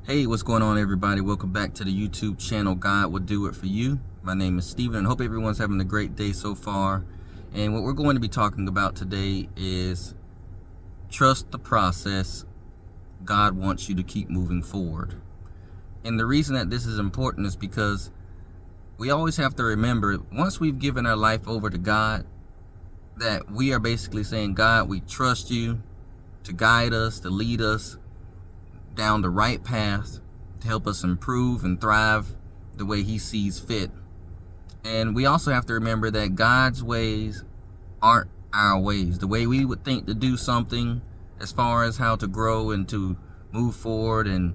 Hey, what's going on, everybody? Welcome back to the YouTube channel God Will Do It For You. My name is Steven, and hope everyone's having a great day so far. And what we're going to be talking about today is trust the process. God wants you to keep moving forward. And the reason that this is important is because we always have to remember, once we've given our life over to God, that we are basically saying, God, we trust you to guide us, to lead us down the right path, to help us improve and thrive the way he sees fit. And we also have to remember that God's ways aren't our ways. The way we would think to do something as far as how to grow and to move forward and,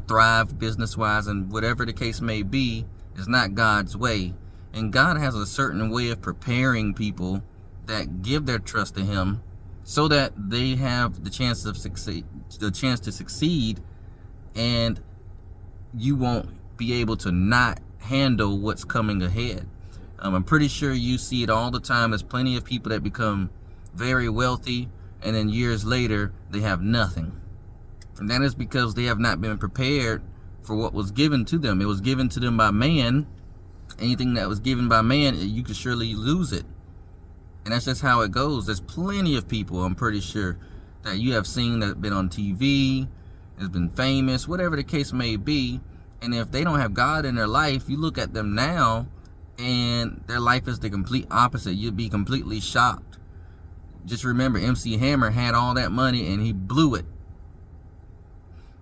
thrive business-wise and whatever the case may be is not God's way. And God has a certain way of preparing people that give their trust to him so that they have the chance to succeed, and you won't be able to not handle what's coming ahead. I'm pretty sure you see it all the time. There's plenty of people that become very wealthy and then years later they have nothing. And that is because they have not been prepared for what was given to them. It was given to them by man. Anything that was given by man, you could surely lose it. And that's just how it goes. There's plenty of people, I'm pretty sure, that you have seen that have been on TV, has been famous, whatever the case may be. And if they don't have God in their life, you look at them now and their life is the complete opposite. You'd be completely shocked. Just remember, MC Hammer had all that money and he blew it.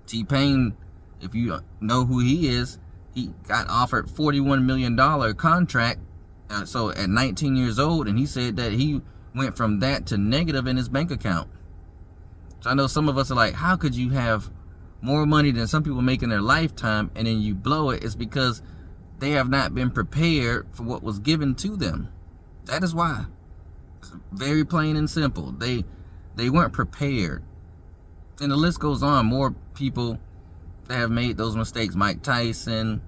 T-Pain, if you know who he is, he got offered $41 million contract. So at 19 years old, and he said that he went from that to negative in his bank account. So I know some of us are like, how could you have more money than some people make in their lifetime and then you blow it? It's because they have not been prepared for what was given to them. That is why. It's very plain and simple. They weren't prepared. And the list goes on. More people that have made those mistakes. Mike Tyson,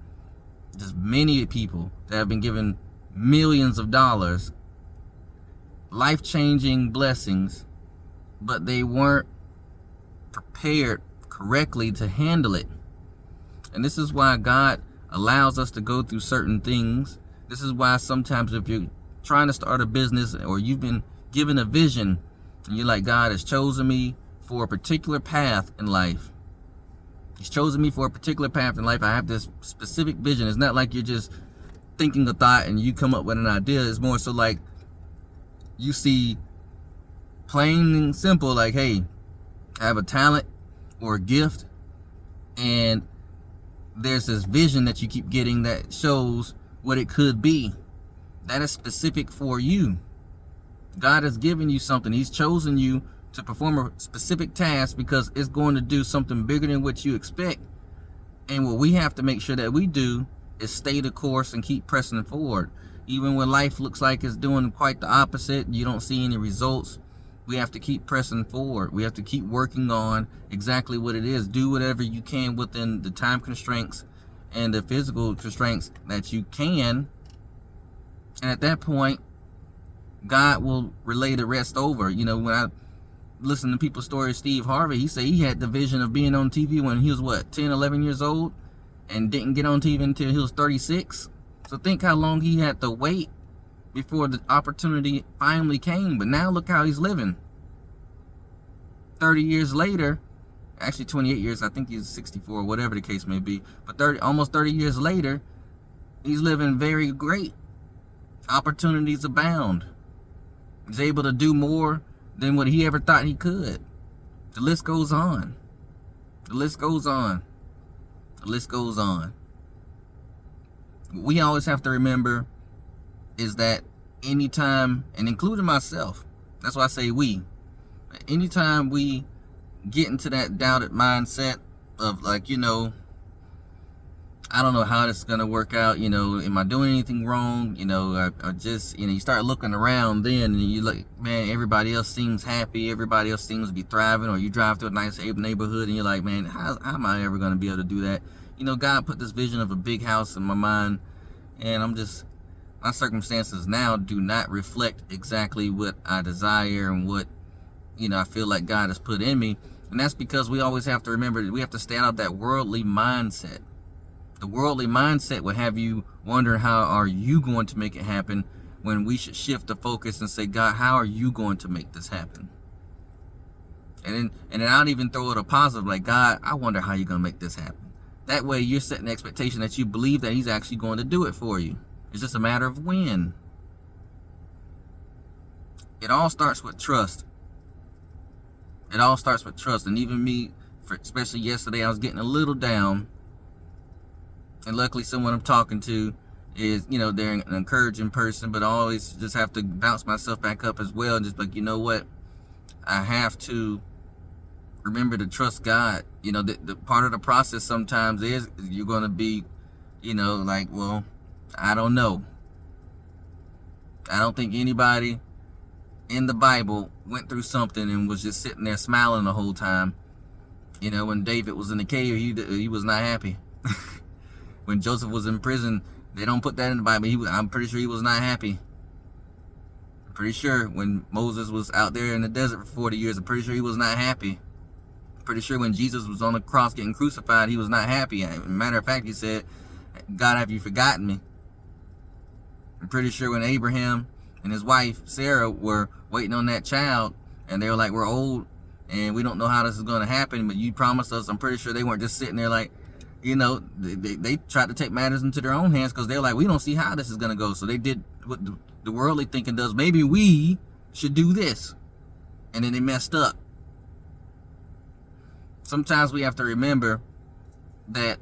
just many people that have been given millions of dollars, life-changing blessings, but they weren't prepared correctly to handle it. And this is why God allows us to go through certain things. This is why sometimes if you're trying to start a business or you've been given a vision and you're like, God has chosen me for a particular path in life. He's chosen me for a particular path in life. I have this specific vision. It's not like you're just thinking a thought and you come up with an idea. Is more so like you see plain and simple, like, hey, I have a talent or a gift, and there's this vision that you keep getting that shows what it could be. That is specific for you. God has given you something. He's chosen you to perform a specific task because it's going to do something bigger than what you expect. And what we have to make sure that we do is stay the course and keep pressing forward. Even when life looks like it's doing quite the opposite, you don't see any results, we have to keep pressing forward. We have to keep working on exactly what it is. Do whatever you can within the time constraints and the physical constraints that you can. And at that point, God will relay the rest over. When I listen to people's stories, Steve Harvey, he said he had the vision of being on TV when he was 10, 11 years old. And didn't get on TV until he was 36. So think how long he had to wait before the opportunity finally came. But now look how he's living. 30 years later, actually 28 years, I think he's 64, whatever the case may be. But almost 30 years later, he's living very great. Opportunities abound. He's able to do more than what he ever thought he could. The list goes on. The list goes on. The list goes on. What we always have to remember is that anytime, and including myself, that's why I say we, anytime we get into that doubted mindset of like, I don't know how this is going to work out, am I doing anything wrong? I just, you start looking around then and you look, man, everybody else seems happy. Everybody else seems to be thriving. Or you drive through a nice neighborhood and you're like, man, how am I ever going to be able to do that? God put this vision of a big house in my mind, and my circumstances now do not reflect exactly what I desire and what, I feel like God has put in me. And that's because we always have to remember that we have to stay out of that worldly mindset. The worldly mindset will have you wonder, how are you going to make it happen, when we should shift the focus and say, God, how are you going to make this happen? And then I'll even throw it a positive, like, God, I wonder how you're going to make this happen. That way you're setting the expectation that you believe that he's actually going to do it for you. It's just a matter of when. It all starts with trust. It all starts with trust. And even me, especially yesterday, I was getting a little down. And luckily someone I'm talking to is, they're an encouraging person, but I always just have to bounce myself back up as well. And just like, you know what? I have to remember to trust God. The part of the process sometimes is you're going to be, like, well, I don't know. I don't think anybody in the Bible went through something and was just sitting there smiling the whole time. When David was in the cave, he was not happy. When Joseph was in prison, they don't put that in the Bible. I'm pretty sure he was not happy. I'm pretty sure when Moses was out there in the desert for 40 years, I'm pretty sure he was not happy. I'm pretty sure when Jesus was on the cross getting crucified, he was not happy. Matter of fact, he said, God, have you forgotten me? I'm pretty sure when Abraham and his wife Sarah were waiting on that child, and they were like, we're old and we don't know how this is going to happen, but you promised us. I'm pretty sure they weren't just sitting there like, they tried to take matters into their own hands, because they're like, we don't see how this is going to go. So they did what the worldly thinking does. Maybe we should do this. And then they messed up. Sometimes we have to remember that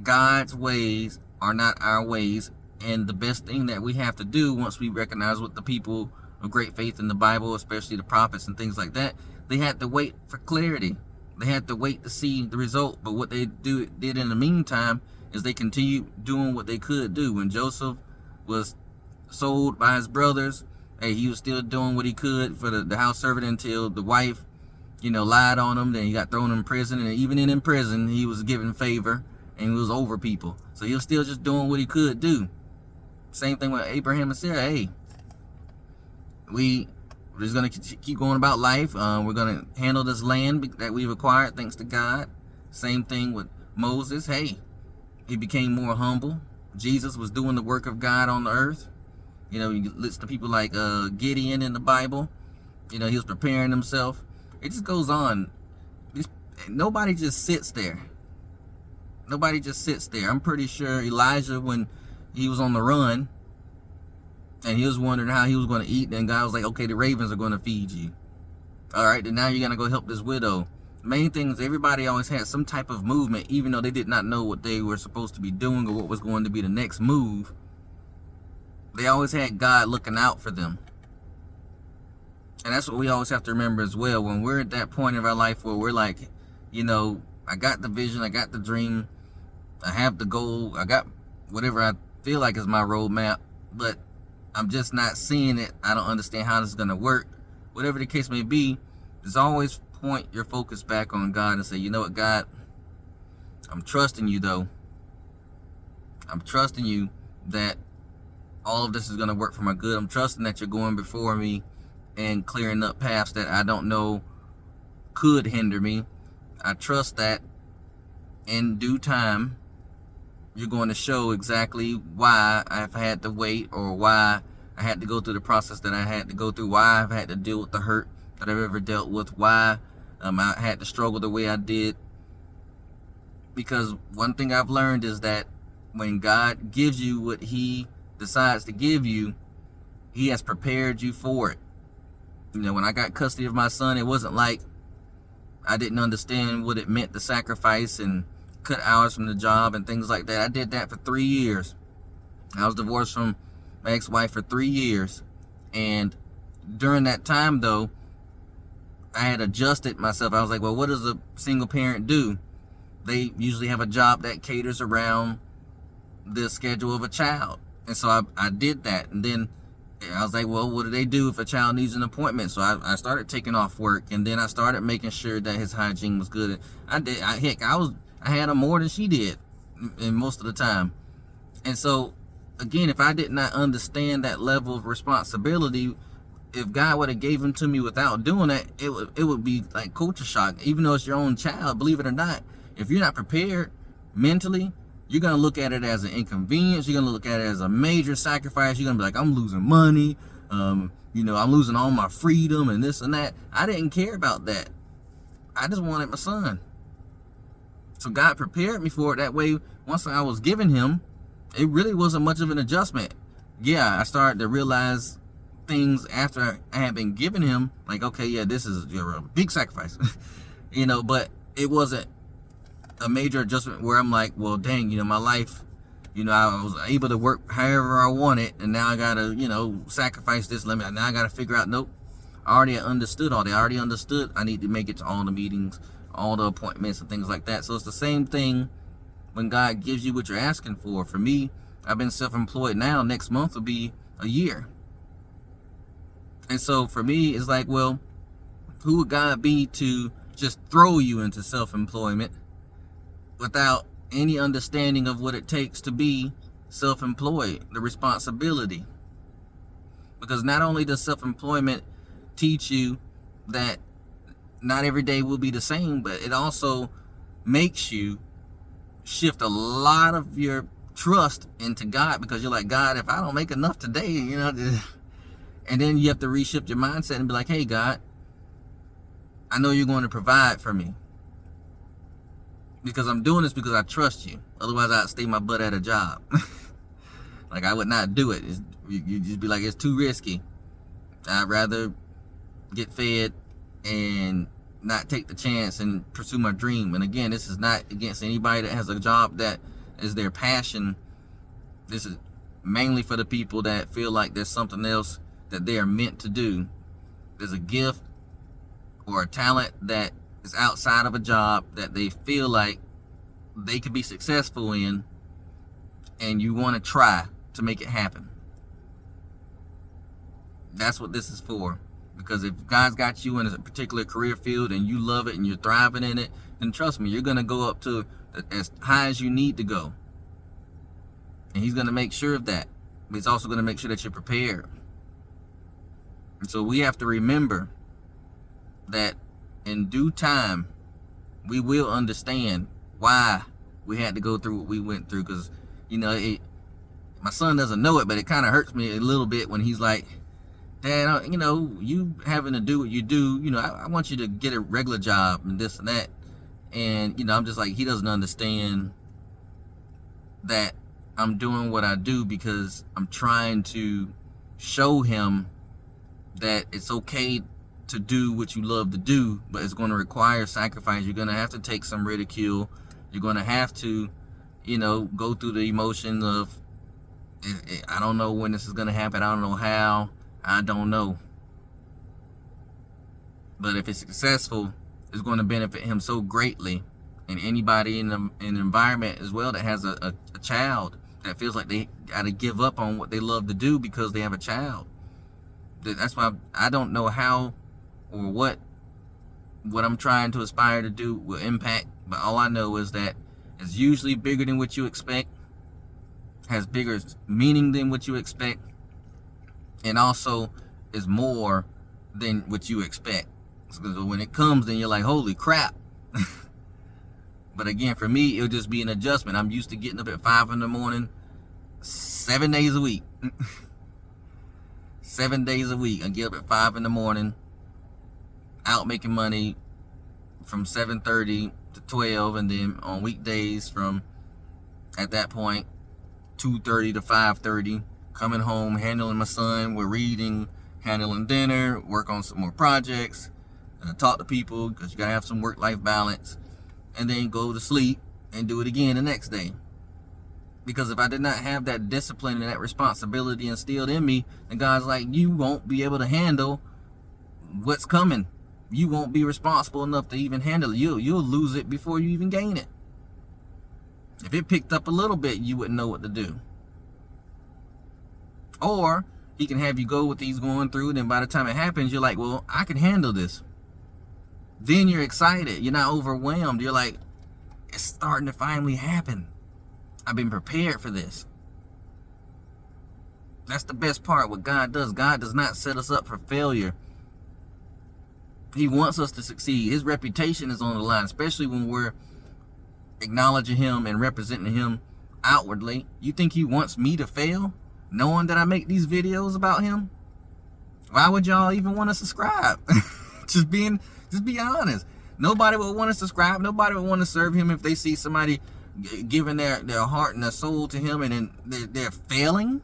God's ways are not our ways. And the best thing that we have to do, once we recognize what the people of great faith in the Bible, especially the prophets and things like that, they had to wait for clarity. They had to wait to see the result. But what they did in the meantime is they continued doing what they could do. When Joseph was sold by his brothers, he was still doing what he could for the house servant until the wife, lied on him. Then he got thrown in prison. And even in prison, he was given favor and he was over people. So he was still just doing what he could do. Same thing with Abraham and Sarah. Hey, we're just going to keep going about life. We're going to handle this land that we've acquired, thanks to God. Same thing with Moses. Hey, he became more humble. Jesus was doing the work of God on the earth. You listen to people like Gideon in the Bible. He was preparing himself. It just goes on. Nobody just sits there. Nobody just sits there. I'm pretty sure Elijah, when he was on the run and he was wondering how he was going to eat, then God was like, okay, the ravens are going to feed you. All right, then now you're going to go help this widow. Main thing is everybody always had some type of movement, even though they did not know what they were supposed to be doing or what was going to be the next move. They always had God looking out for them. And that's what we always have to remember as well. When we're at that point of our life where we're like, I got the vision, I got the dream, I have the goal, I got whatever I feel like is my roadmap, but I'm just not seeing it. I don't understand how this is going to work. Whatever the case may be, just always point your focus back on God and say, you know what, God, I'm trusting you though. I'm trusting you that all of this is going to work for my good. I'm trusting that you're going before me and clearing up paths that I don't know could hinder me. I trust that in due time, you're going to show exactly why I've had to wait, or why I had to go through the process that I had to go through, why I've had to deal with the hurt that I've ever dealt with, why I had to struggle the way I did. Because one thing I've learned is that when God gives you what he decides to give you, he has prepared you for it. When I got custody of my son, it wasn't like I didn't understand what it meant to sacrifice and cut hours from the job and things like that. I did that for 3 years. I was divorced from my ex-wife for 3 years. And during that time, though, I had adjusted myself. I was like, well, what does a single parent do? They usually have a job that caters around the schedule of a child. And so I did that. And then I was like, well, what do they do if a child needs an appointment? So I started taking off work, and then I started making sure that his hygiene was good. I had him more than she did in most of the time. And so, again, if I did not understand that level of responsibility, if God would have gave them to me without doing that, it would be like culture shock. Even though it's your own child, believe it or not, if you're not prepared mentally, you're gonna look at it as an inconvenience. You're gonna look at it as a major sacrifice. You're gonna be like, I'm losing money. I'm losing all my freedom and this and that. I didn't care about that. I just wanted my son. So God prepared me for it. That way, once I was giving him, it really wasn't much of an adjustment. Yeah, I started to realize things after I had been giving him, like, okay, yeah, this is a big sacrifice, but it wasn't a major adjustment where I'm like, well, dang, my life, I was able to work however I wanted, and now I gotta, sacrifice this limit. Now I gotta figure out, nope, I already understood all that. I already understood I need to make it to all the meetings, all the appointments and things like that. So it's the same thing when God gives you what you're asking for. For me, I've been self-employed now. Next month will be a year. And so for me, it's like, well, who would God be to just throw you into self-employment without any understanding of what it takes to be self-employed, the responsibility? Because not only does self-employment teach you that not every day will be the same, but it also makes you shift a lot of your trust into God, because you're like, God, if I don't make enough today, and then you have to reshift your mindset and be like, hey, God, I know you're going to provide for me, because I'm doing this because I trust you. Otherwise, I'd stay my butt at a job. Like, I would not do it. You just be like, it's too risky. I'd rather get fed and not take the chance and pursue my dream. And again, this is not against anybody that has a job that is their passion. This is mainly for the people that feel like there's something else that they are meant to do. There's a gift or a talent that is outside of a job that they feel like they could be successful in, and you want to try to make it happen. That's what this is for. Because if God's got you in a particular career field and you love it and you're thriving in it, then trust me, you're going to go up to as high as you need to go. And he's going to make sure of that. But he's also going to make sure that you're prepared. And so we have to remember that in due time, we will understand why we had to go through what we went through. Because, my son doesn't know it, but it kind of hurts me a little bit when he's like, Dad, you having to do what you do, I want you to get a regular job and this and that. And, I'm just like, he doesn't understand that I'm doing what I do because I'm trying to show him that it's okay to do what you love to do, but it's going to require sacrifice. You're going to have to take some ridicule. You're going to have to, go through the emotion of, I don't know when this is going to happen. I don't know how. I don't know. But if it's successful, it's going to benefit him so greatly. And anybody in an environment as well that has a child that feels like they got to give up on what they love to do because they have a child. That's why I don't know how or what I'm trying to aspire to do will impact. But all I know is that it's usually bigger than what you expect, has bigger meaning than what you expect, and also is more than what you expect. Because when it comes, then you're like, holy crap. But again, for me, it'll just be an adjustment. I'm used to getting up at 5 in the morning, 7 days a week. 7 days a week. I get up at 5 in the morning, out making money from 7:30 to 12, and then on weekdays from, at that point, 2:30 to 5:30, coming home, handling my son, we're reading, handling dinner, work on some more projects, talk to people, because you gotta have some work-life balance, and then go to sleep and do it again the next day. Because if I did not have that discipline and that responsibility instilled in me, then God's like, you won't be able to handle what's coming. You won't be responsible enough to even handle it. You'll lose it before you even gain it. If it picked up a little bit, you wouldn't know what to do. Or he can have you go with these going through, and then by the time it happens, you're like, well, I can handle this. Then you're excited. You're not overwhelmed. You're like, it's starting to finally happen. I've been prepared for this. That's the best part. What God does not set us up for failure. He wants us to succeed. His reputation is on the line, especially when we're acknowledging him and representing him outwardly. You think he wants me to fail, knowing that I make these videos about him? Why would y'all even want to subscribe? just be honest. Nobody would want to subscribe. Nobody would want to serve him if they see somebody giving their heart and their soul to him, and then they're failing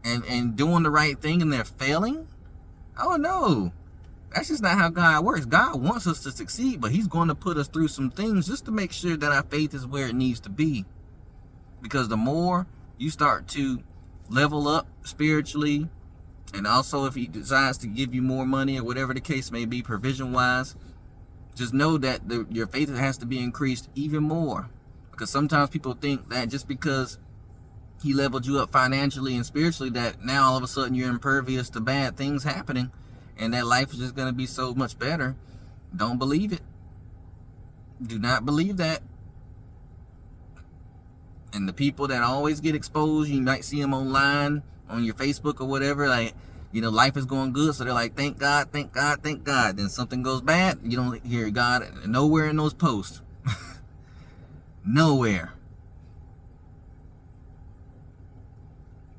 and doing the right thing and they're failing. Oh no, that's just not how God works. God wants us to succeed, but he's going to put us through some things just to make sure that our faith is where it needs to be. Because the more you start to level up spiritually, and also if he decides to give you more money or whatever the case may be, provision wise, just know that your faith has to be increased even more. Because sometimes people think that just because he leveled you up financially and spiritually, that now all of a sudden you're impervious to bad things happening and that life is just going to be so much better. Don't believe it. Do not believe that. And the people that always get exposed, you might see them online on your Facebook or whatever, like, you know, life is going good, so they're like, thank God, thank God, thank God. Then something goes bad, you don't hear God nowhere in those posts. Nowhere.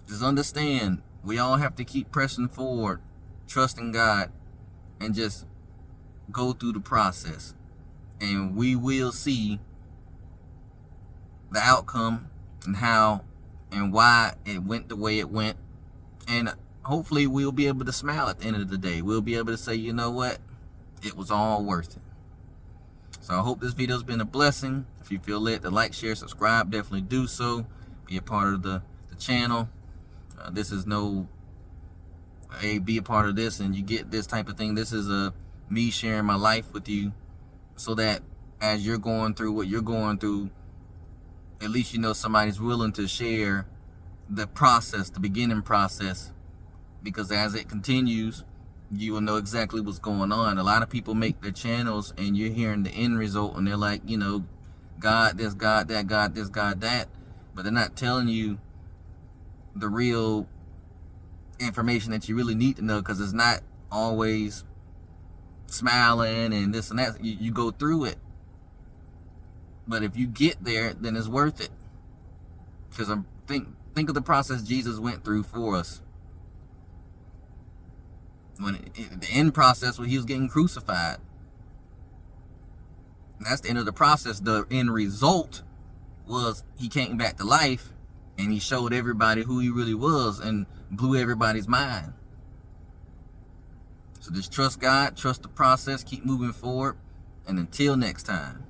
Just understand, we all have to keep pressing forward, trusting God, and just go through the process. And we will see the outcome and how and why it went the way it went. And hopefully we'll be able to smile at the end of the day. We'll be able to say, you know what? It was all worth it. So I hope this video's been a blessing. If you feel led to like, share, subscribe, definitely do so. Be a part of the channel. This is no, hey, be a part of this and you get this type of thing. This is me sharing my life with you, so that as you're going through what you're going through, at least you know somebody's willing to share the process, the beginning process, because as it continues, you will know exactly what's going on. A lot of people make their channels and you're hearing the end result and they're like, you know, God this, God that, God this, God that, but they're not telling you the real information that you really need to know, because it's not always smiling and this and that. You go through it, but if you get there, then it's worth it. Because think of the process Jesus went through for us. The end process when he was getting crucified, that's the end of the process. The end result was he came back to life and he showed everybody who he really was and blew everybody's mind. So just trust God, trust the process, keep moving forward, and until next time.